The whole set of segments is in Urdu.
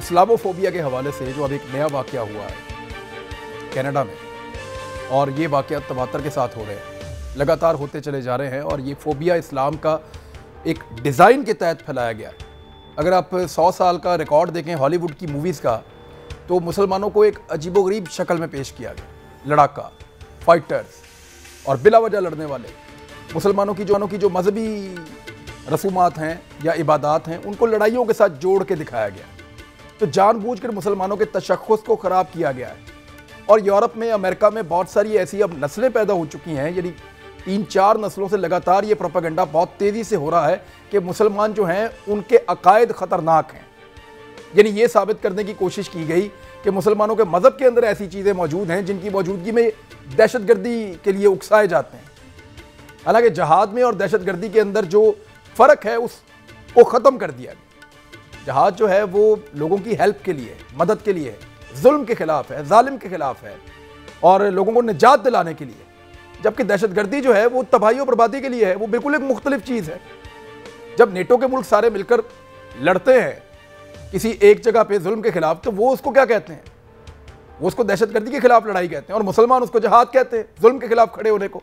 اسلاموفوبیا کے حوالے سے جو اب ایک نیا واقعہ ہوا ہے کینیڈا میں، اور یہ واقعہ تواتر کے ساتھ ہو رہے ہیں، لگاتار ہوتے چلے جا رہے ہیں، اور یہ فوبیا اسلام کا ایک ڈیزائن کے تحت پھیلایا گیا ہے۔ اگر آپ 100 سال کا ریکارڈ دیکھیں ہالی ووڈ کی موویز کا، تو مسلمانوں کو ایک عجیب و غریب شکل میں پیش کیا گیا، لڑاکا، فائٹرز اور بلا وجہ لڑنے والے مسلمانوں کی جو مذہبی رسومات ہیں یا عبادات ہیں، ان کو لڑائیوں کے ساتھ جوڑ کے دکھایا گیا۔ تو جان بوجھ کر مسلمانوں کے تشخص کو خراب کیا گیا ہے، اور یورپ میں، امریکہ میں بہت ساری ایسی اب نسلیں پیدا ہو چکی ہیں، یعنی 3-4 نسلوں سے لگاتار یہ پروپیگنڈا بہت تیزی سے ہو رہا ہے کہ مسلمان جو ہیں ان کے عقائد خطرناک ہیں۔ یعنی یہ ثابت کرنے کی کوشش کی گئی کہ مسلمانوں کے مذہب کے اندر ایسی چیزیں موجود ہیں جن کی موجودگی میں دہشت گردی کے لیے اکسائے جاتے ہیں۔ حالانکہ جہاد میں اور دہشت گردی کے اندر جو فرق ہے اس کو ختم کر دیا گیا۔ جہاد جو ہے وہ لوگوں کی ہیلپ کے لیے، مدد کے لیے ہے، ظلم کے خلاف ہے، ظالم کے خلاف ہے، اور لوگوں کو نجات دلانے کے لیے، جبکہ دہشت گردی جو ہے وہ تباہی و بربادی کے لیے ہے۔ وہ بالکل ایک مختلف چیز ہے۔ جب نیٹو کے ملک سارے مل کر لڑتے ہیں کسی ایک جگہ پہ ظلم کے خلاف، تو وہ اس کو کیا کہتے ہیں؟ وہ اس کو دہشت گردی کے خلاف لڑائی کہتے ہیں، اور مسلمان اس کو جہاد کہتے ہیں، ظلم کے خلاف کھڑے ہونے کو۔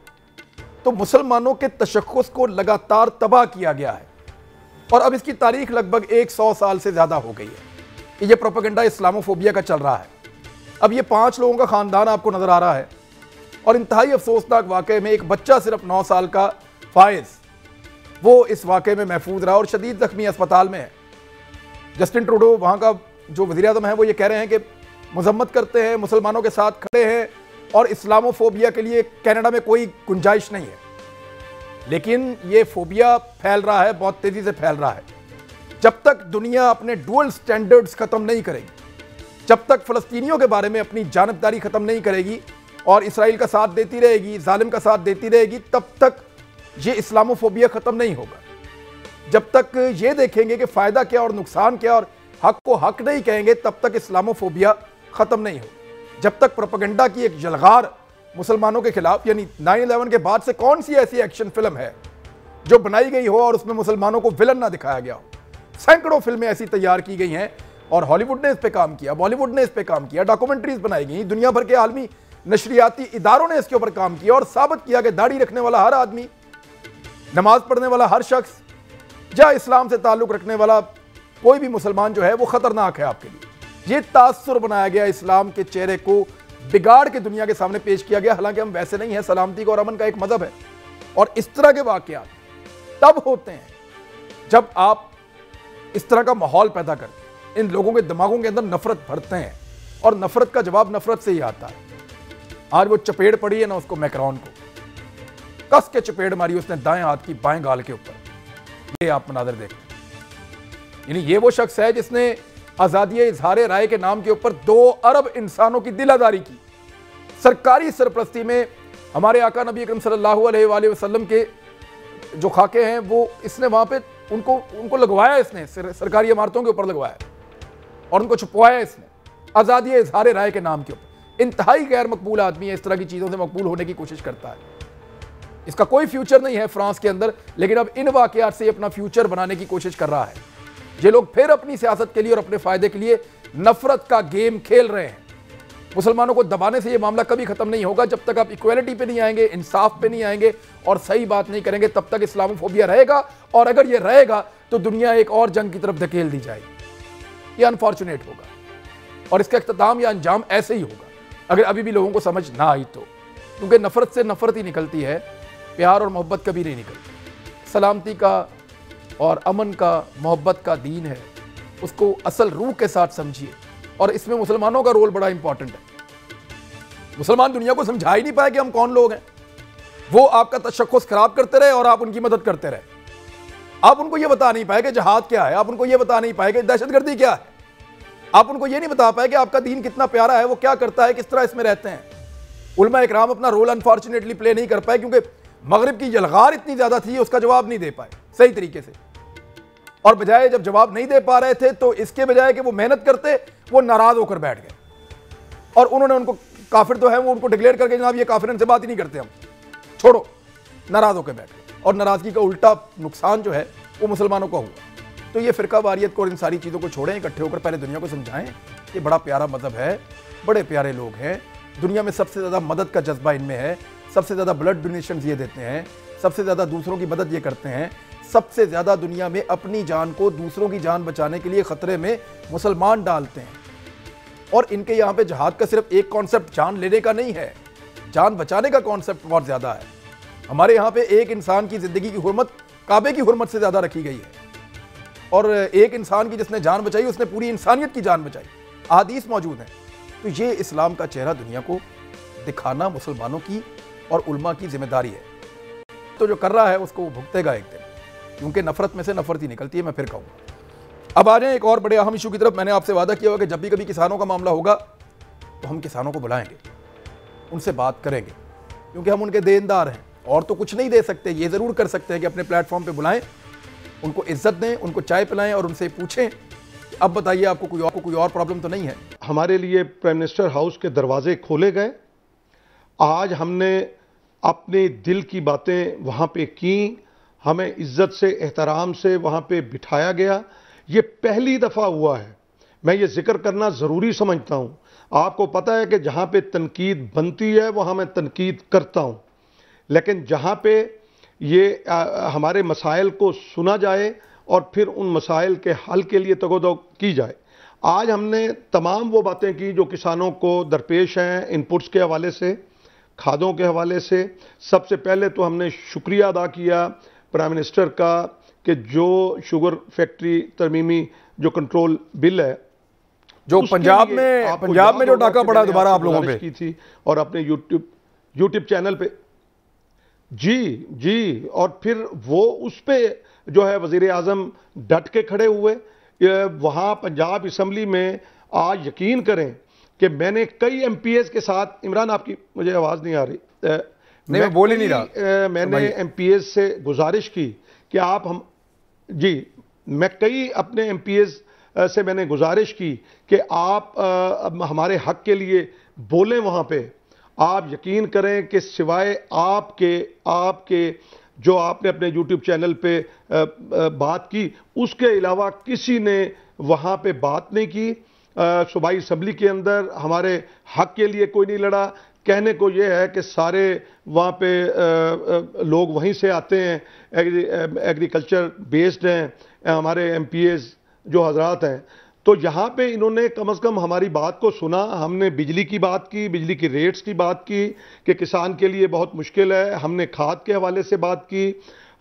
تو مسلمانوں کے تشخص کو لگاتار تباہ کیا گیا ہے، اور اب اس کی تاریخ لگ بھگ 100 سال سے زیادہ ہو گئی ہے کہ یہ پروپیگنڈا اسلاموفوبیا کا چل رہا ہے۔ اب یہ 5 لوگوں کا خاندان آپ کو نظر آ رہا ہے، اور انتہائی افسوسناک واقعے میں ایک بچہ صرف 9 سال کا فائز، وہ اس واقعے میں محفوظ رہا اور شدید زخمی اسپتال میں ہے۔ جسٹن ٹروڈو وہاں کا جو وزیر اعظم ہے، وہ یہ کہہ رہے ہیں کہ مذمت کرتے ہیں، مسلمانوں کے ساتھ کھڑے ہیں، اور اسلاموفوبیا کے لیے کینیڈا میں کوئی گنجائش نہیں ہے۔ لیکن یہ فوبیا پھیل رہا ہے، بہت تیزی سے پھیل رہا ہے۔ جب تک دنیا اپنے ڈوئل سٹینڈرڈز ختم نہیں کرے گی، جب تک فلسطینیوں کے بارے میں اپنی جانبداری ختم نہیں کرے گی اور اسرائیل کا ساتھ دیتی رہے گی، ظالم کا ساتھ دیتی رہے گی، تب تک یہ اسلاموفوبیا ختم نہیں ہوگا۔ جب تک یہ دیکھیں گے کہ فائدہ کیا اور نقصان کیا اور حق کو حق نہیں کہیں گے، تب تک اسلاموفوبیا ختم نہیں ہوگا۔ جب تک پروپیگنڈا کی ایک یلغار مسلمانوں کے خلاف، یعنی 9/11 کے بعد سے کون سی ایسی ایکشن فلم ہے جو بنائی گئی ہو اور اس میں مسلمانوں کو ویلن نہ دکھایا گیا ہو؟ سینکڑوں فلمیں ایسی تیار کی گئی ہیں، اور ہالی ووڈ نے اس پہ کام کیا، بالی ووڈ نے اس پہ کام کیا، ڈاکومنٹریز بنائی گئی، دنیا بھر کے عالمی نشریاتی اداروں نے اس کے اوپر کام کیا اور ثابت کیا کہ داڑھی رکھنے والا ہر آدمی، نماز پڑھنے والا ہر شخص، یا اسلام سے تعلق رکھنے والا کوئی بھی مسلمان جو ہے وہ خطرناک ہے آپ کے لیے۔ یہ تاثر بنایا گیا، اسلام کے چہرے کو بگاڑ کے دنیا کے سامنے پیش کیا گیا، حالانکہ ہم ویسے نہیں ہیں، سلامتی کا اور امن کا ایک مذہب ہے۔ اور اس طرح کے واقعات تب ہوتے ہیں جب آپ اس طرح کا ماحول پیدا کرتے ہیں، ان لوگوں کے دماغوں کے اندر نفرت بھرتے ہیں، اور نفرت کا جواب نفرت سے ہی آتا ہے۔ آج وہ چپیڑ پڑی ہے نا اس کو، میکرون کو کس کے چپیڑ ماری اس نے دائیں ہاتھ کی بائیں گال کے اوپر۔ یہ آپ مناظر دیکھیں، یعنی یہ وہ شخص ہے جس نے آزادی اظہار رائے کے نام کے اوپر 2 ارب انسانوں کی دل آزاری کی۔ سرکاری سرپرستی میں ہمارے آقا نبی اکرم صلی اللہ علیہ وآلہ وسلم کے جو خاکے ہیں، وہ اس نے وہاں پہ ان کو لگوایا، اس نے سرکاری عمارتوں کے اوپر لگوایا اور ان کو چھپوایا اس نے، آزادی اظہار رائے کے نام کے اوپر۔ انتہائی غیر مقبول آدمی ہے، اس طرح کی چیزوں سے مقبول ہونے کی کوشش کرتا ہے۔ اس کا کوئی فیوچر نہیں ہے فرانس کے اندر، لیکن اب ان واقعات سے اپنا فیوچر بنانے کی کوشش کر رہا ہے۔ یہ لوگ پھر اپنی سیاست کے لیے اور اپنے فائدے کے لیے نفرت کا گیم کھیل رہے ہیں۔ مسلمانوں کو دبانے سے یہ معاملہ کبھی ختم نہیں ہوگا جب تک آپ ایکویلٹی پہ نہیں آئیں گے، انصاف پہ نہیں آئیں گے اور صحیح بات نہیں کریں گے، تب تک اسلاموفوبیا رہے گا، اور اگر یہ رہے گا تو دنیا ایک اور جنگ کی طرف دھکیل دی جائے گی۔ یہ انفارچونیٹ ہوگا، اور اس کا اختتام یا انجام ایسے ہی ہوگا اگر ابھی بھی لوگوں کو سمجھ نہ آئی تو، کیونکہ نفرت سے نفرت ہی نکلتی ہے، پیار اور محبت کبھی نہیں نکلتی۔ سلامتی کا اور امن کا، محبت کا دین ہے، اس کو اصل روح کے ساتھ سمجھیے، اور اس میں مسلمانوں کا رول بڑا امپورٹنٹ ہے۔ مسلمان دنیا کو سمجھا ہی نہیں پائے کہ ہم کون لوگ ہیں، وہ آپ کا تشخص خراب کرتے رہے اور آپ ان کی مدد کرتے رہے۔ آپ ان کو یہ بتا نہیں پائے کہ جہاد کیا ہے، آپ ان کو یہ بتا نہیں پائے کہ دہشت گردی کیا ہے، آپ ان کو یہ نہیں بتا پائے کہ آپ کا دین کتنا پیارا ہے، وہ کیا کرتا ہے، کس طرح اس میں رہتے ہیں۔ علماء اکرام اپنا رول انفارچونیٹلی پلے نہیں کر پائے، کیونکہ مغرب کی یلغار اتنی زیادہ تھی، اس کا جواب نہیں دے پائے صحیح طریقے سے، اور بجائے جب جواب نہیں دے پا رہے تھے تو اس کے بجائے کہ وہ محنت کرتے، وہ ناراض ہو کر بیٹھ گئے، اور انہوں نے ان کو کافر تو ہے، وہ ان کو ڈکلیئر کر کے جناب یہ کافر، ان سے بات ہی نہیں کرتے، ہم چھوڑو، ناراض ہو کے بیٹھ گئے، اور ناراضگی کا الٹا نقصان جو ہے وہ مسلمانوں کو ہوا۔ تو یہ فرقہ واریت کو اور ان ساری چیزوں کو چھوڑیں، اکٹھے ہو کر پہلے دنیا کو سمجھائیں کہ بڑا پیارا مذہب ہے، بڑے پیارے لوگ ہیں، دنیا میں سب سے زیادہ مدد کا جذبہ ان میں ہے، سب سے زیادہ بلڈ ڈونیشنز یہ دیتے ہیں، سب سے زیادہ دوسروں کی مدد یہ کرتے ہیں، سب سے زیادہ دنیا میں اپنی جان کو دوسروں کی جان بچانے کے لیے خطرے میں مسلمان ڈالتے ہیں۔ اور ان کے یہاں پہ جہاد کا صرف ایک کانسیپٹ جان لینے کا نہیں ہے، جان بچانے کا کانسیپٹ بہت زیادہ ہے۔ ہمارے یہاں پہ ایک انسان کی زندگی کی حرمت کعبے کی حرمت سے زیادہ رکھی گئی ہے، اور ایک انسان کی جس نے جان بچائی اس نے پوری انسانیت کی جان بچائی، احادیث موجود ہیں۔ تو یہ اسلام کا چہرہ دنیا کو دکھانا مسلمانوں کی اور علماء کی ذمہ داری ہے۔ تو جو کر رہا ہے اس کو وہ بھگتے گا ایک دن، کیونکہ نفرت میں سے نفرت ہی نکلتی ہے، میں پھر کہوں گا۔ اب آ جائیں ایک اور بڑے اہم ایشو کی طرف۔ میں نے آپ سے وعدہ کیا ہوا کہ جب بھی کبھی کسانوں کا معاملہ ہوگا تو ہم کسانوں کو بلائیں گے، ان سے بات کریں گے، کیونکہ ہم ان کے دیندار ہیں، اور تو کچھ نہیں دے سکتے۔ یہ ضرور کر سکتے ہیں کہ اپنے پلیٹ فارم پہ بلائیں، ان کو عزت دیں، ان کو چائے پلائیں اور ان سے پوچھیں کہ اب بتائیے آپ کو کوئی اور پرابلم تو نہیں ہے۔ ہمارے لیے پرائم منسٹر ہاؤس کے دروازے کھولے گئے، آج ہم نے اپنے دل کی باتیں وہاں پہ کیں، ہمیں عزت سے احترام سے وہاں پہ بٹھایا گیا۔ یہ پہلی دفعہ ہوا ہے، میں یہ ذکر کرنا ضروری سمجھتا ہوں۔ آپ کو پتہ ہے کہ جہاں پہ تنقید بنتی ہے وہاں میں تنقید کرتا ہوں، لیکن جہاں پہ یہ ہمارے مسائل کو سنا جائے اور پھر ان مسائل کے حل کے لیے تگودو کی جائے۔ آج ہم نے تمام وہ باتیں کی جو کسانوں کو درپیش ہیں، ان پٹس کے حوالے سے، کھادوں کے حوالے سے۔ سب سے پہلے تو ہم نے شکریہ ادا کیا پرائم منسٹر کا کہ جو شوگر فیکٹری ترمیمی جو کنٹرول بل ہے، جو پنجاب میں جو ڈاکہ پڑا دوبارہ آپ لوگوں پہ کی تھی، اور اپنے یوٹیوب چینل پہ جی، اور پھر وہ اس پہ جو ہے وزیر اعظم ڈٹ کے کھڑے ہوئے وہاں پنجاب اسمبلی میں۔ آج یقین کریں کہ میں نے کئی ایم پی ایز کے ساتھ، عمران آپ کی مجھے آواز نہیں آ رہی، میں بول ہی نہیں رہا، میں نے ایم پی ایز سے گزارش کی کہ آپ میں کئی اپنے ایم پی ایز سے میں نے گزارش کی کہ آپ ہمارے حق کے لیے بولیں وہاں پہ۔ آپ یقین کریں کہ سوائے آپ کے جو آپ نے اپنے یوٹیوب چینل پہ بات کی، اس کے علاوہ کسی نے وہاں پہ بات نہیں کی۔ صوبائی اسمبلی کے اندر ہمارے حق کے لیے کوئی نہیں لڑا۔ کہنے کو یہ ہے کہ سارے وہاں پہ لوگ وہیں سے آتے ہیں، ایگریکلچر بیسڈ ہیں ہمارے ایم پی ایز جو حضرات ہیں، تو یہاں پہ انہوں نے کم از کم ہماری بات کو سنا۔ ہم نے بجلی کی بات کی، بجلی کی ریٹس کی بات کی کہ کسان کے لیے بہت مشکل ہے، ہم نے کھاد کے حوالے سے بات کی،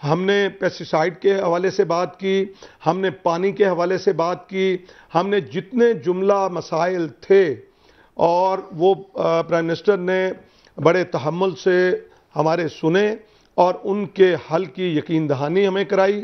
ہم نے پیسٹیسائیڈ کے حوالے سے بات کی، ہم نے پانی کے حوالے سے بات کی، ہم نے جتنے جملہ مسائل تھے، اور وہ پرائم منسٹر نے بڑے تحمل سے ہمارے سنے اور ان کے حل کی یقین دہانی ہمیں کرائی۔